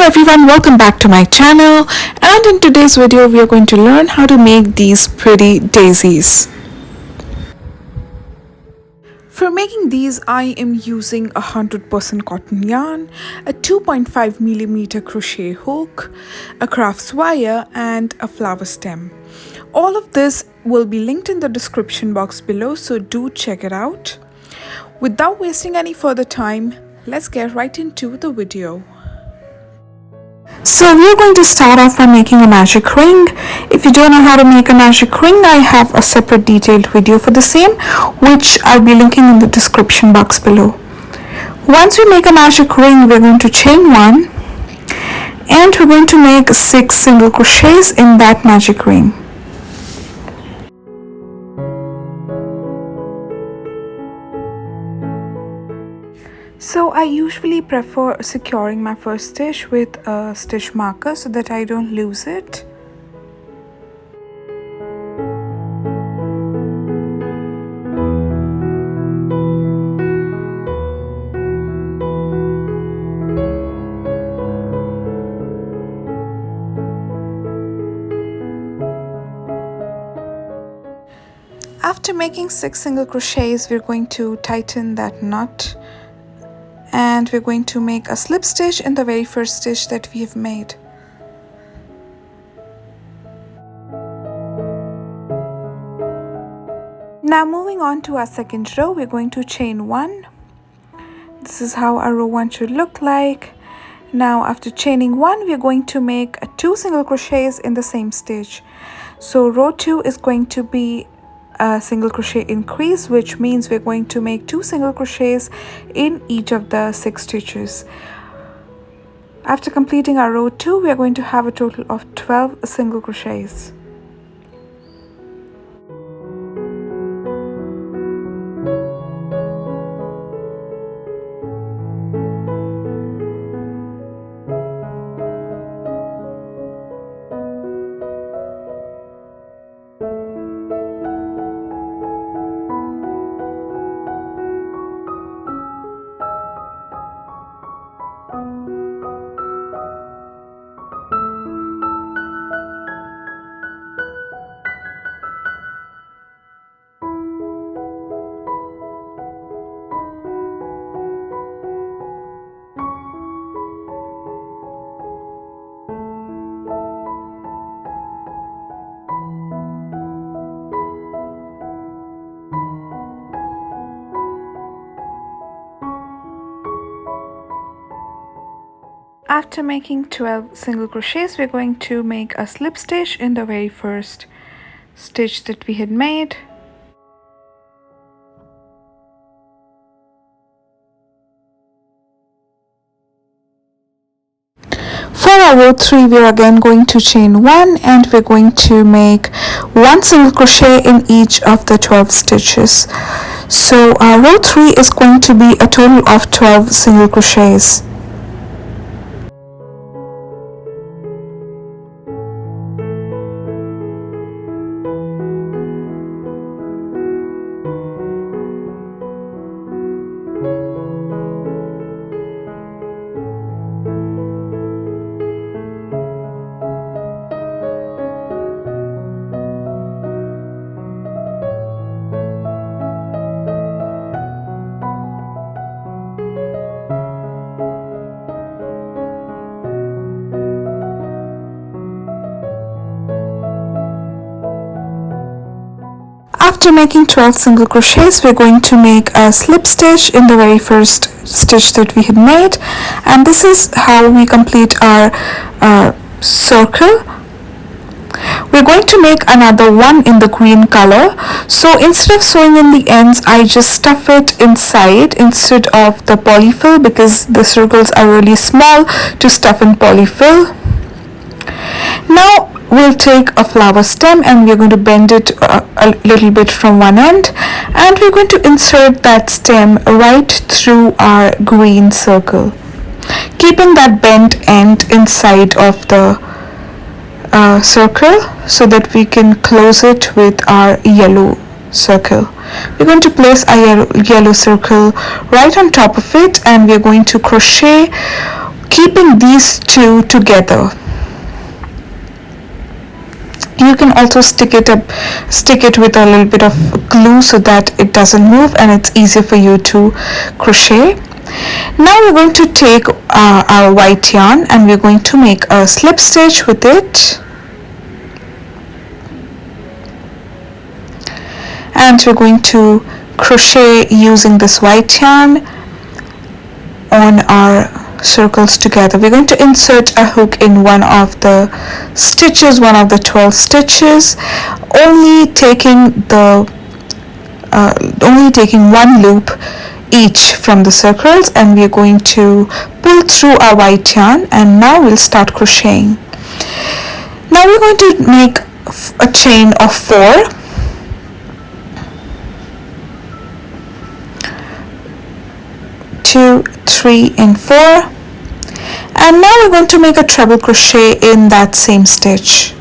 Hello everyone, welcome back to my channel, and in today's video we are going to learn how to make these pretty daisies. For making these I am using 100% cotton yarn, a 2.5mm crochet hook, a crafts wire and a flower stem. All of this will be linked in the description box below, so do check it out. Without wasting any further time, let's get right into the video. So we're going to start off by making a magic ring. If you don't know how to make a magic ring, I have a separate detailed video for the same, which I'll be linking in the description box below. Once we make a magic ring, we're going to chain one and we're going to make 6 single crochets in that magic ring. So I usually prefer securing my first stitch with a stitch marker so that I don't lose it. After making 6 single crochets, we're going to tighten that knot. And we're going to make a slip stitch in the very first stitch that we have made. Now moving on to our second row, we're going to chain one. This is how our row 1 should look like. Now after chaining one, we're going to make 2 single crochets in the same stitch. So row 2 is going to be a single crochet increase, which means we're going to make 2 single crochets in each of the 6 stitches. After completing our row 2, we are going to have a total of 12 single crochets. After making 12 single crochets, we're going to make a slip stitch in the very first stitch that we had made. For our row 3, we're again going to chain one and we're going to make 1 single crochet in each of the 12 stitches. So our row 3 is going to be a total of 12 single crochets. After making 12 single crochets, we're going to make a slip stitch in the very first stitch that we had made, and this is how we complete our circle. We're going to make another one in the green color. So instead of sewing in the ends, I just stuff it inside instead of the polyfill because the circles are really small to stuff in polyfill. Now we'll take a flower stem and we're going to bend it a little bit from one end, and we're going to insert that stem right through our green circle, keeping that bent end inside of the circle so that we can close it with our yellow circle. We're going to place a yellow circle right on top of it, and we're going to crochet keeping these two together. You can also stick it with a little bit of glue so that it doesn't move and it's easier for you to crochet. Now we're going to take our white yarn and we're going to make a slip stitch with it, and we're going to crochet using this white yarn on our circles together. We're going to insert a hook in one of the stitches, one of the 12 stitches, only taking one loop each from the circles, and we're going to pull through our white yarn, and now we'll start crocheting. Now we're going to make a chain of 4. Two, 3 and 4, and now we're going to make a treble crochet in that same stitch.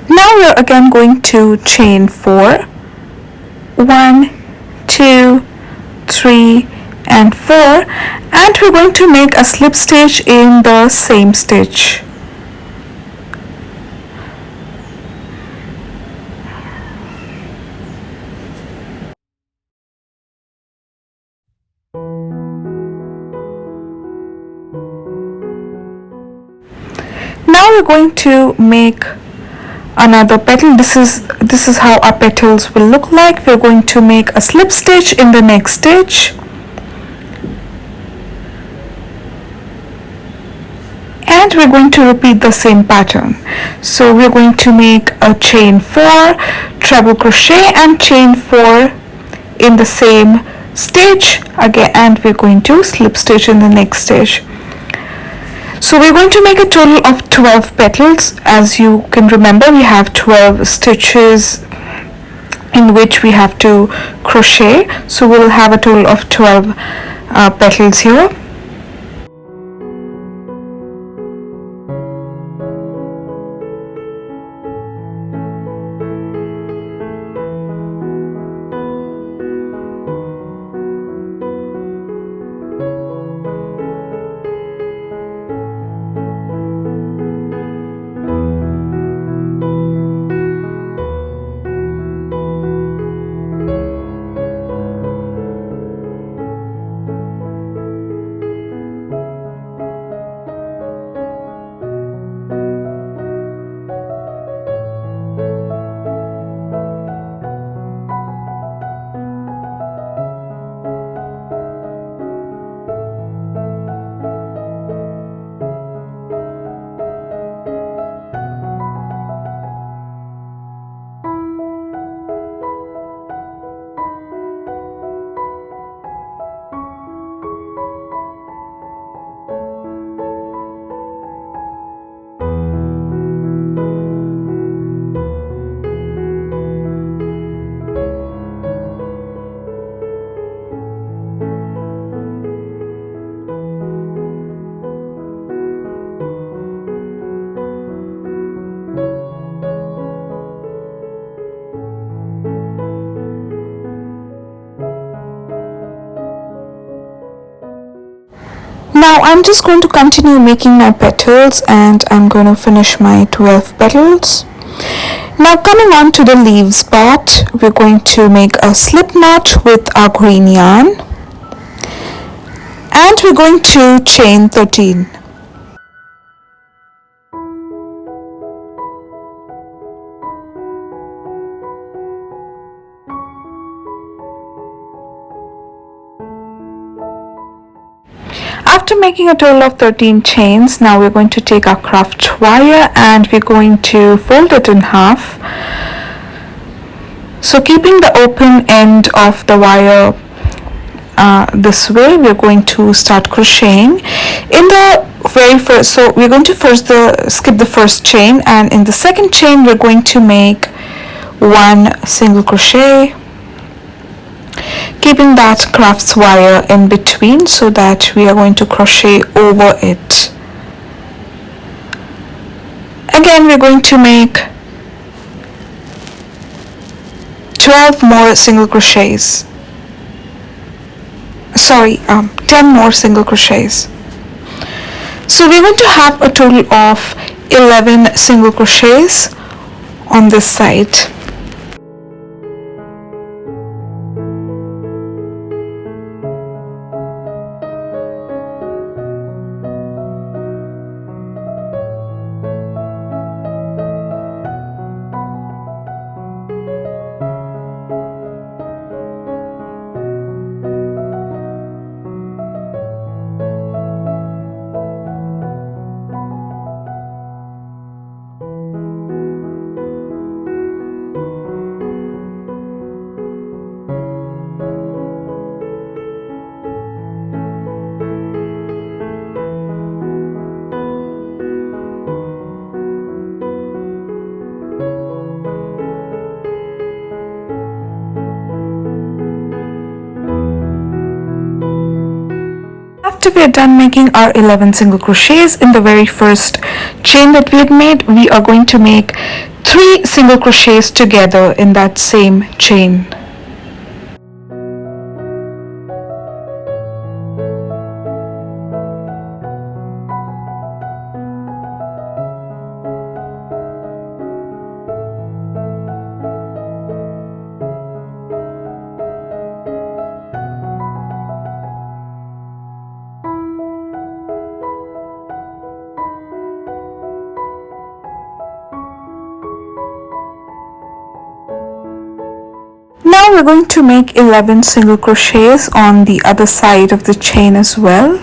Now we're again going to chain 4. 1, 2, 3 and 4, and we're going to make a slip stitch in the same stitch. Now we're going to make another petal. This is how our petals will look like. We're going to make a slip stitch in the next stitch, and we're going to repeat the same pattern. So we're going to make a chain 4, treble crochet and chain 4 in the same stitch again, and we're going to slip stitch in the next stitch. So we're going to make a total of 12 petals. As you can remember, we have 12 stitches in which we have to crochet. So we'll have a total of 12 petals here. Now I'm just going to continue making my petals, and I'm going to finish my 12 petals. Now coming on to the leaves part, we're going to make a slip knot with our green yarn, and we're going to chain 13. After making a total of 13 chains, now we're going to take our craft wire and we're going to fold it in half. So keeping the open end of the wire this way, we're going to start crocheting. In the very first, so we're going to skip the first chain, and in the second chain we're going to make one single crochet. keeping that crafts wire in between so that we are going to crochet over it. Again, we're going to make 12 more single crochets. Sorry, 10 more single crochets. So we're going to have a total of 11 single crochets on this side. After we are done making our 11 single crochets in the very first chain that we had made, we are going to make 3 single crochets together in that same chain. Now we're going to make 11 single crochets on the other side of the chain as well.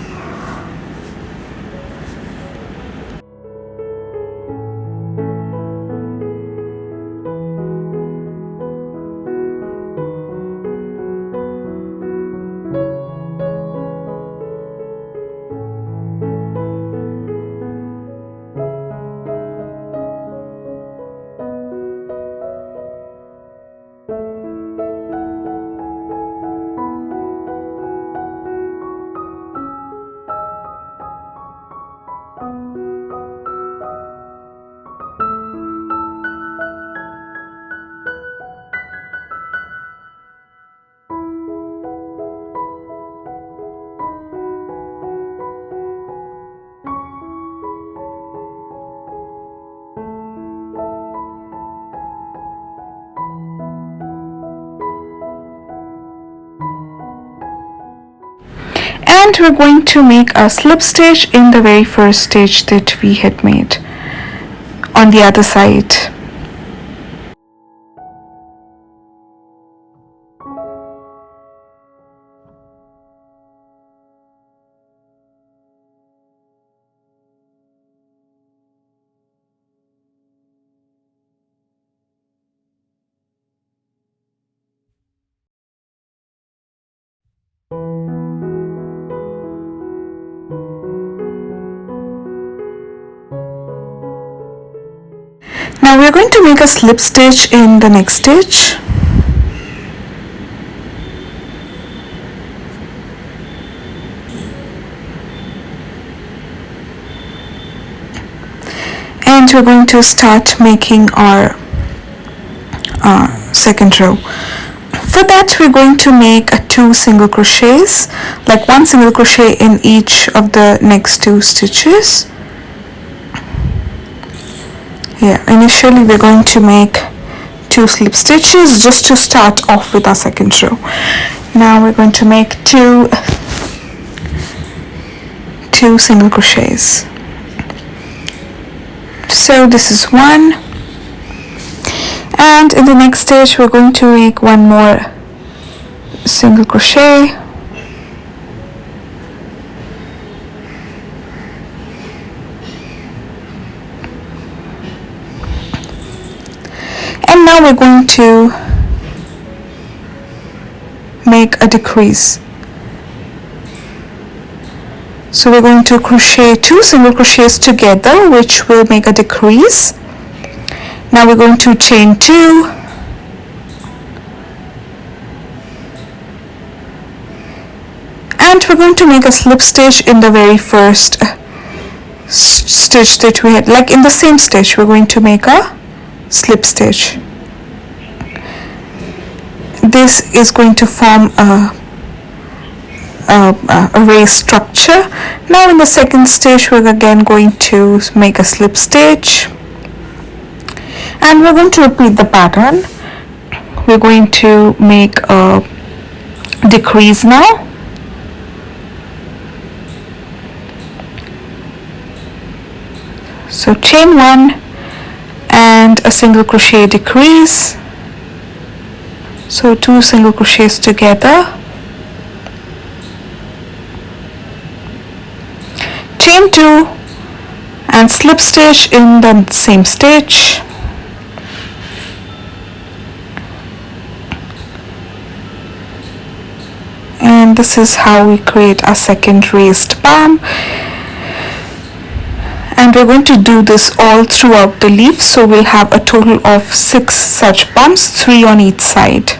And we're going to make a slip stitch in the very first stitch that we had made on the other side. Now we're going to make a slip stitch in the next stitch. And we're going to start making our second row. For that, we're going to make 2 single crochets, like 1 single crochet in each of the next 2 stitches. Yeah, initially we're going to make 2 slip stitches just to start off with our second row. Now we're going to make two single crochets. So this is 1, and in the next stitch we're going to make 1 more single crochet. And now we're going to make a decrease. So we're going to crochet 2 single crochets together, which will make a decrease. Now we're going to chain 2, we're going to make a slip stitch in the very first stitch that we had, like in the same stitch we're going to make a slip stitch. This is going to form a raised structure. Now in the second stitch we're again going to make a slip stitch, and we're going to repeat the pattern. We're going to make a decrease now, so chain 1 and a single crochet decrease, so 2 single crochets together, chain 2 and slip stitch in the same stitch, and this is how we create our second raised palm. And we're going to do this all throughout the leaf, so we'll have a total of 6 such bumps, 3 on each side.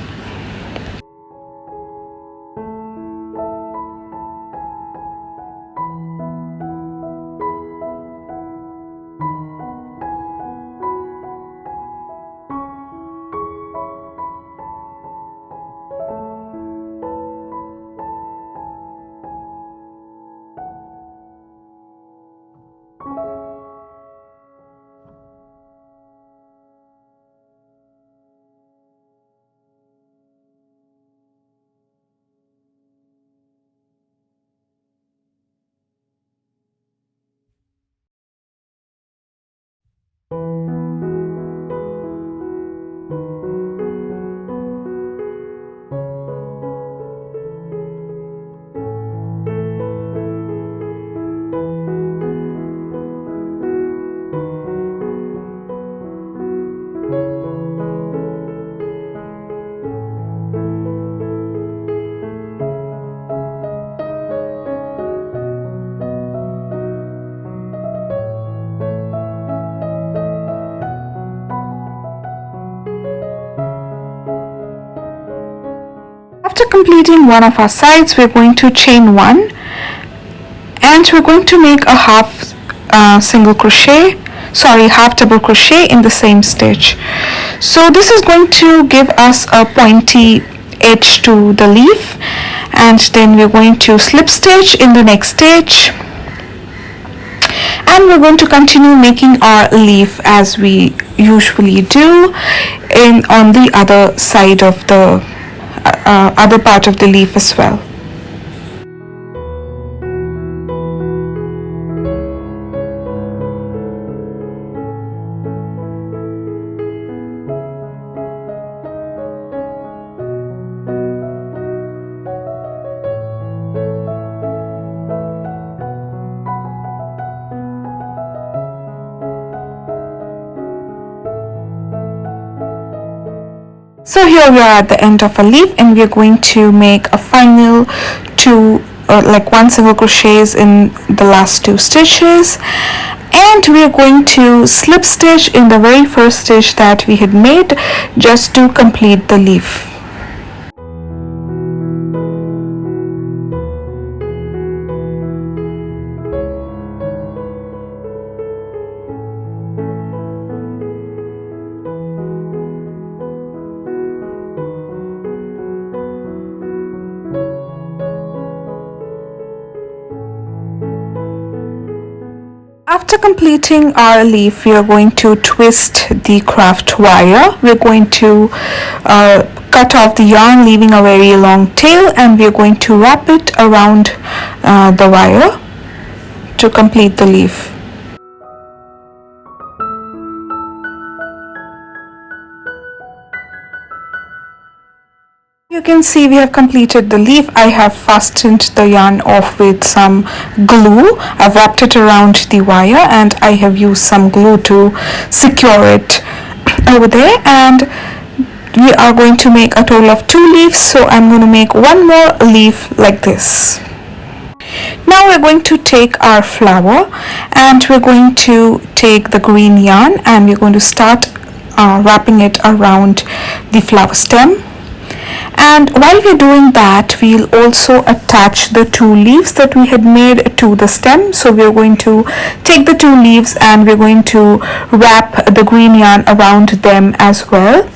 After completing one of our sides, we're going to chain 1 and we're going to make a half double crochet in the same stitch. So this is going to give us a pointy edge to the leaf, and then we're going to slip stitch in the next stitch, and we're going to continue making our leaf as we usually do on the other side of the other part of the leaf as well. So here we are at the end of a leaf, and we are going to make a final 1 single crochets in the last 2 stitches, and we are going to slip stitch in the very first stitch that we had made just to complete the leaf. After completing our leaf, we are going to twist the craft wire. We're going to cut off the yarn, leaving a very long tail, and we are going to wrap it around the wire to complete the leaf. You can see we have completed the leaf. I have fastened the yarn off with some glue. I've wrapped it around the wire, and I have used some glue to secure it over there, and we are going to make a total of 2 leaves, so I'm going to make 1 more leaf like this. Now we're going to take our flower, and we're going to take the green yarn, and we're going to start wrapping it around the flower stem. And while we're doing that, we'll also attach the 2 leaves that we had made to the stem. So we're going to take the 2 leaves and we're going to wrap the green yarn around them as well.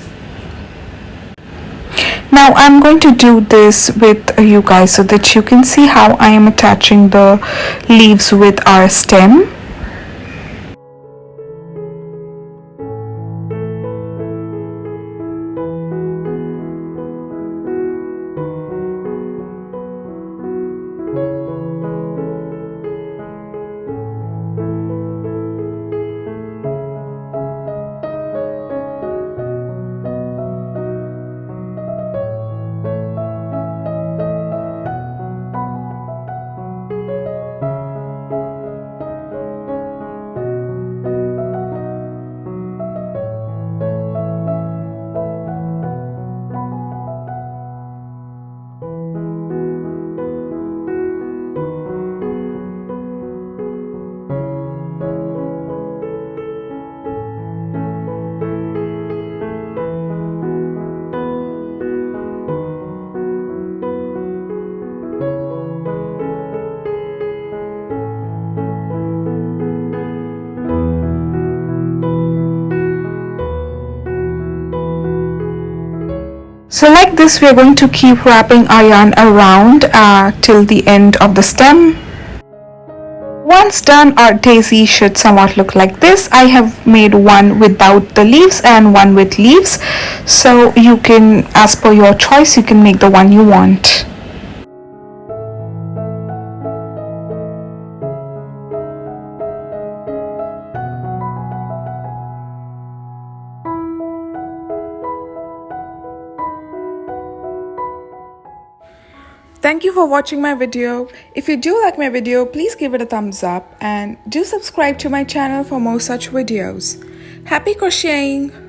Now I'm going to do this with you guys so that you can see how I am attaching the leaves with our stem. So like this, we are going to keep wrapping our yarn around till the end of the stem. Once done, our daisy should somewhat look like this. I have made one without the leaves and one with leaves. So you can, as per your choice, you can make the one you want. Thank you for watching my video. If you do like my video, please give it a thumbs up and do subscribe to my channel for more such videos. Happy crocheting!